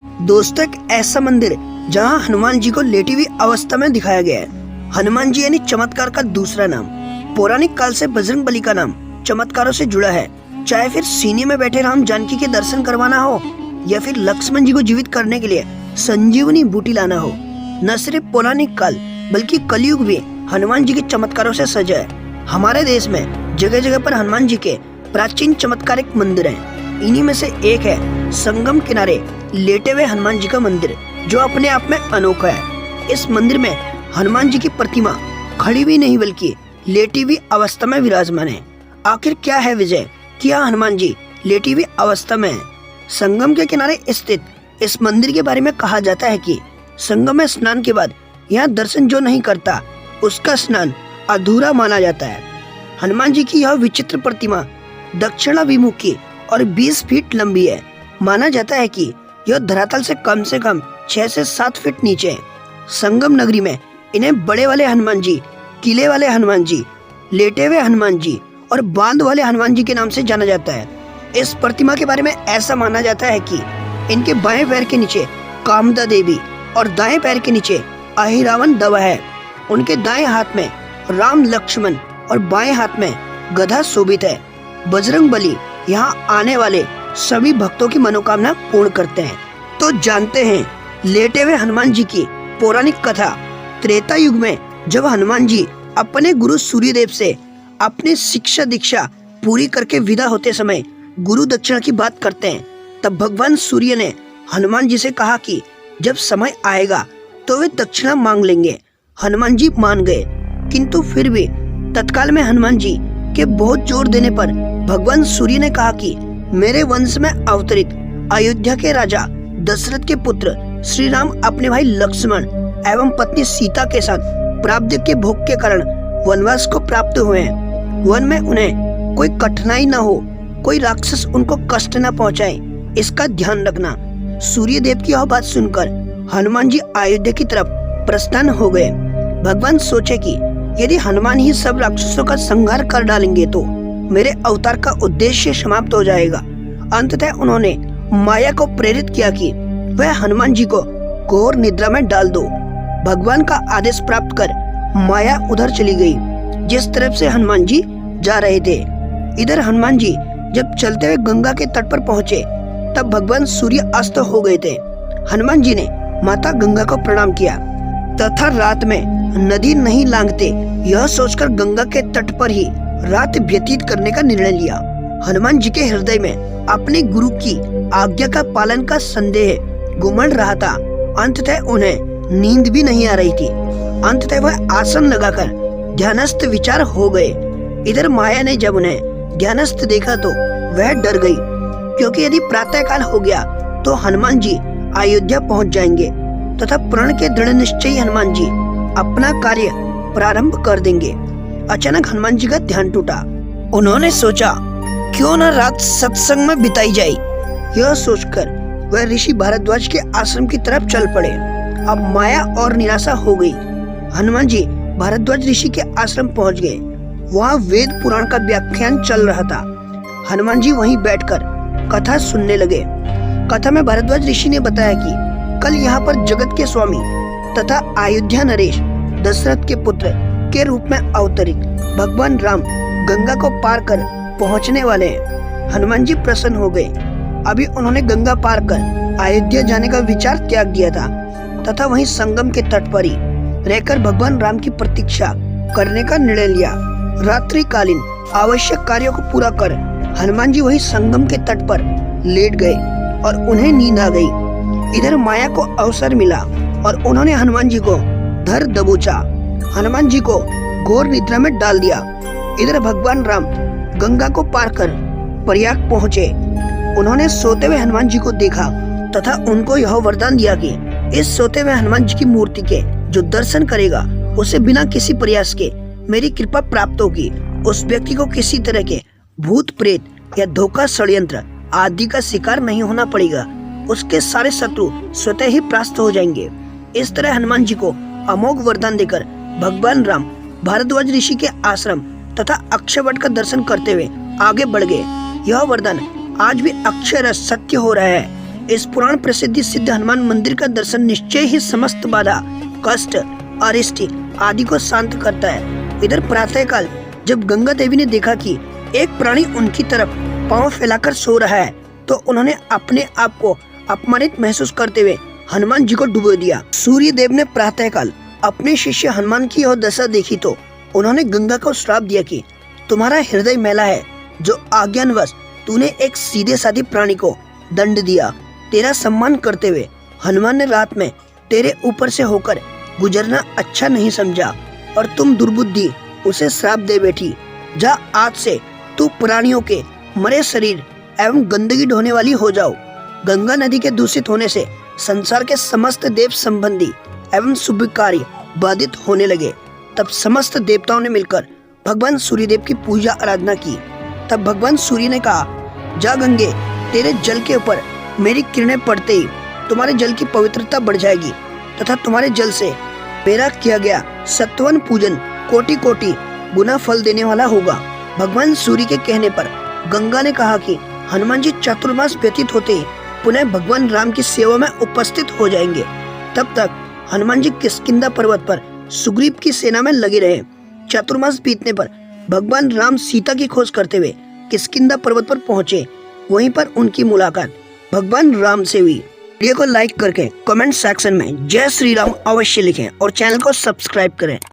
दोस्तों, एक ऐसा मंदिर जहां हनुमान जी को लेटी हुई अवस्था में दिखाया गया है। हनुमान जी यानी चमत्कार का दूसरा नाम। पौराणिक काल से बजरंग बली का नाम चमत्कारों से जुड़ा है। चाहे फिर सीने में बैठे राम जानकी के दर्शन करवाना हो या फिर लक्ष्मण जी को जीवित करने के लिए संजीवनी बूटी लाना हो, न सिर्फ पौराणिक काल बल्कि कलयुग भी हनुमान जी के चमत्कारों से सजा है। हमारे देश में जगह जगह पर हनुमान जी के प्राचीन चमत्कारिक मंदिर हैं। इन्हीं में से एक है संगम किनारे लेटे हुए हनुमान जी का मंदिर, जो अपने आप में अनोखा है। इस मंदिर में हनुमान जी की प्रतिमा खड़ी हुई नहीं बल्कि लेटी हुई अवस्था में विराजमान है। आखिर क्या है वजह कि यह हनुमान जी लेटी हुई अवस्था में है? संगम के किनारे स्थित इस मंदिर के बारे में कहा जाता है कि संगम में स्नान के बाद यहाँ दर्शन जो नहीं करता उसका स्नान अधूरा माना जाता है। हनुमान जी की यह विचित्र प्रतिमा दक्षिणाभिमुख की और 20 फीट लंबी है। माना जाता है कि यह धरातल से कम 6 से 7 फीट नीचे है। संगम नगरी में इन्हें बड़े वाले हनुमान जी, किले वाले हनुमान जी, लेटे हुए हनुमान जी और बांध वाले हनुमान जी के नाम से जाना जाता है। इस प्रतिमा के बारे में ऐसा माना जाता है कि इनके बाएं पैर के नीचे कामदा देवी और दाएं पैर के नीचे अहिरावण दवा है। उनके दाएं हाथ में राम लक्ष्मण और बाएं हाथ में गदा शोभित है। बजरंग बली यहाँ आने वाले सभी भक्तों की मनोकामना पूर्ण करते हैं। तो जानते हैं लेटे हुए हनुमान जी की पौराणिक कथा। त्रेता युग में जब हनुमान जी अपने गुरु सूर्यदेव से अपनी शिक्षा दीक्षा पूरी करके विदा होते समय गुरु दक्षिणा की बात करते हैं, तब भगवान सूर्य ने हनुमान जी से कहा कि जब समय आएगा तो वे दक्षिणा मांग लेंगे। हनुमान जी मान गए, किंतु फिर भी तत्काल में हनुमान जी के बहुत जोर देने पर भगवान सूर्य ने कहा कि मेरे वंश में अवतरित अयोध्या के राजा दशरथ के पुत्र श्री राम अपने भाई लक्ष्मण एवं पत्नी सीता के साथ प्रारब्ध के भोग के कारण वनवास को प्राप्त हुए हैं। वन में उन्हें कोई कठिनाई न हो, कोई राक्षस उनको कष्ट न पहुंचाए, इसका ध्यान रखना। सूर्य देव की यह बात सुनकर हनुमान जी अयोध्या की तरफ प्रस्थान हो गए। भगवान सोचे कि यदि हनुमान ही सब राक्षसों का संहार कर डालेंगे तो मेरे अवतार का उद्देश्य समाप्त हो जाएगा। अंततः उन्होंने माया को प्रेरित किया कि वह हनुमान जी को घोर निद्रा में डाल दो। भगवान का आदेश प्राप्त कर माया उधर चली गई जिस तरफ से हनुमान जी जा रहे थे। इधर हनुमान जी जब चलते हुए गंगा के तट पर पहुंचे तब भगवान सूर्य अस्त हो गए थे। हनुमान जी ने माता गंगा को प्रणाम किया तथा रात में नदी नहीं लांघते यह सोचकर गंगा के तट पर ही रात व्यतीत करने का निर्णय लिया। हनुमान जी के हृदय में अपने गुरु की आज्ञा का पालन का संदेह घुमड़ रहा था। अंततः उन्हें नींद भी नहीं आ रही थी। अंततः वह आसन लगाकर ध्यानस्थ विचार हो गए। इधर माया ने जब उन्हें ध्यानस्थ देखा तो वह डर गई, क्योंकि यदि प्रातः काल हो गया तो हनुमान जी अयोध्या पहुंच जाएंगे तथा प्रण के दृढ़ निश्चयी हनुमान जी अपना कार्य प्रारंभ कर देंगे। अचानक हनुमान जी का ध्यान टूटा। उन्होंने सोचा क्यों न रात सत्संग में बिताई जाए। यह सोचकर वह ऋषि भारद्वाज के आश्रम की तरफ चल पड़े। अब माया और निराशा हो गई। हनुमान जी भारद्वाज ऋषि के आश्रम पहुंच गए। वहाँ वेद पुराण का व्याख्यान चल रहा था। हनुमान जी वहीं बैठकर कथा सुनने लगे। कथा में भारद्वाज ऋषि ने बताया कि कल यहाँ पर जगत के स्वामी तथा अयोध्या नरेश दशरथ के पुत्र के रूप में अवतरित भगवान राम गंगा को पार कर पहुंचने वाले हैं। हनुमान जी प्रसन्न हो गए। अभी उन्होंने गंगा पार कर अयोध्या जाने का विचार त्याग दिया था तथा वहीं संगम के तट पर ही रहकर भगवान राम की प्रतीक्षा करने का निर्णय लिया। रात्रिकालीन आवश्यक कार्यों को पूरा कर हनुमान जी वहीं संगम के तट पर लेट गए और उन्हें नींद आ गई। इधर माया को अवसर मिला और उन्होंने हनुमान जी को धर दबोचा। हनुमान जी को घोर निद्रा में डाल दिया। इधर भगवान राम गंगा को पार कर प्रयाग पहुँचे। उन्होंने सोते हुए हनुमान जी को देखा तथा उनको यह वरदान दिया कि इस सोते हुए हनुमान जी की मूर्ति के जो दर्शन करेगा उसे बिना किसी प्रयास के मेरी कृपा प्राप्त होगी। उस व्यक्ति को किसी तरह के भूत प्रेत या धोखा षड्यंत्र आदि का शिकार नहीं होना पड़ेगा। उसके सारे शत्रु स्वतः ही परास्त हो जाएंगे। इस तरह हनुमान जी को अमोघ वरदान देकर भगवान राम भारद्वाज ऋषि के आश्रम तथा अक्षयवट का दर्शन करते हुए आगे बढ़ गए। यह वरदान आज भी अक्षर सत्य हो रहा है। इस पुराण प्रसिद्धि सिद्ध हनुमान मंदिर का दर्शन निश्चय ही समस्त बाधा, कष्ट, अरिष्ट आदि को शांत करता है। इधर प्रातःकाल जब गंगा देवी ने देखा कि एक प्राणी उनकी तरफ पांव फैलाकर सो रहा है, तो उन्होंने अपने आप को अपमानित महसूस करते हुए हनुमान जी को डुबो दिया। सूर्य देव ने प्रातःकाल अपने शिष्य हनुमान की यह दशा देखी तो उन्होंने गंगा को श्राप दिया कि तुम्हारा हृदय मैला है, जो आज्ञानवश तूने एक सीधे साधे प्राणी को दंड दिया। तेरा सम्मान करते हुए हनुमान ने रात में तेरे ऊपर से होकर गुजरना अच्छा नहीं समझा और तुम दुर्बुद्धि उसे श्राप दे बैठी। जा, आज से तू प्राणियों के मरे शरीर एवं गंदगी ढोने वाली हो जाओ। गंगा नदी के दूषित होने से संसार के समस्त देव संबंधी एवं शुभ कार्य बाधित होने लगे। तब समस्त देवताओं ने मिलकर भगवान सूर्यदेव की पूजा आराधना की। तब भगवान सूर्य ने कहा, जा गंगे, तेरे जल के ऊपर मेरी किरणें पड़ते ही तुम्हारे जल की पवित्रता बढ़ जाएगी तथा तुम्हारे जल से मेरा किया गया सत्वन पूजन कोटि कोटि गुना फल देने वाला होगा। भगवान सूर्य के कहने पर गंगा ने कहा कि हनुमान जी चातुर्मास व्यतीत होते ही पुनः भगवान राम की सेवा में उपस्थित हो जाएंगे। तब तक हनुमान जी किष्किंधा पर्वत पर सुग्रीव की सेना में लगे रहे। चातुर्मास बीतने पर भगवान राम सीता की खोज करते हुए किष्किंधा पर्वत पर पहुंचे। वहीं पर उनकी मुलाकात भगवान राम से हुई। वीडियो को लाइक करके कमेंट सेक्शन में जय श्री राम अवश्य लिखें और चैनल को सब्सक्राइब करें।